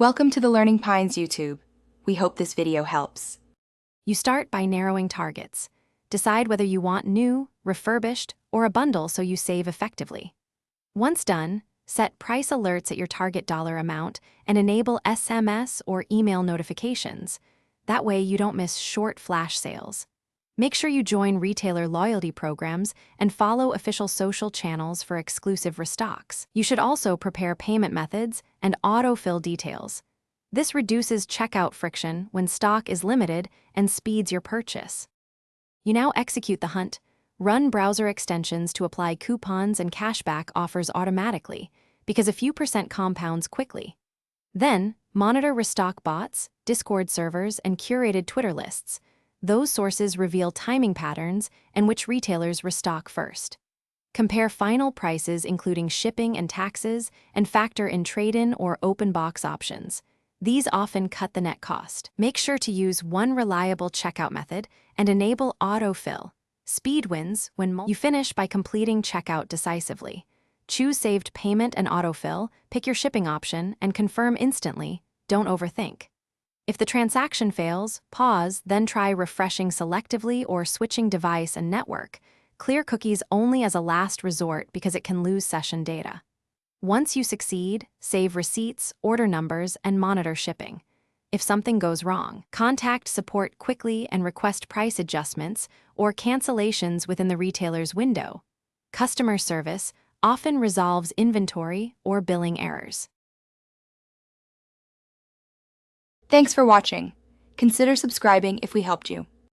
Welcome to the Learning Pines YouTube. We hope this video helps. You start by narrowing targets. Decide whether you want new, refurbished, or a bundle so you save effectively. Once done, set price alerts at your target dollar amount and enable SMS or email notifications. That way you don't miss short flash sales. Make sure you join retailer loyalty programs and follow official social channels for exclusive restocks. You should also prepare payment methods and autofill details. This reduces checkout friction when stock is limited and speeds your purchase. You now execute the hunt. Run browser extensions to apply coupons and cashback offers automatically, because a few percent compounds quickly. Then, monitor restock bots, Discord servers, and curated Twitter lists. Those sources reveal timing patterns and which retailers restock first. Compare final prices including shipping and taxes, and factor in trade-in or open box options. These often cut the net cost. Make sure to use one reliable checkout method and enable autofill. Speed wins when you finish by completing checkout decisively. Choose saved payment and autofill, pick your shipping option, and confirm instantly. Don't overthink. If the transaction fails, pause, then try refreshing selectively or switching device and network. Clear cookies only as a last resort because it can lose session data. Once you succeed, save receipts, order numbers, and monitor shipping. If something goes wrong, contact support quickly and request price adjustments or cancellations within the retailer's window. Customer service often resolves inventory or billing errors. Thanks for watching. Consider subscribing if we helped you.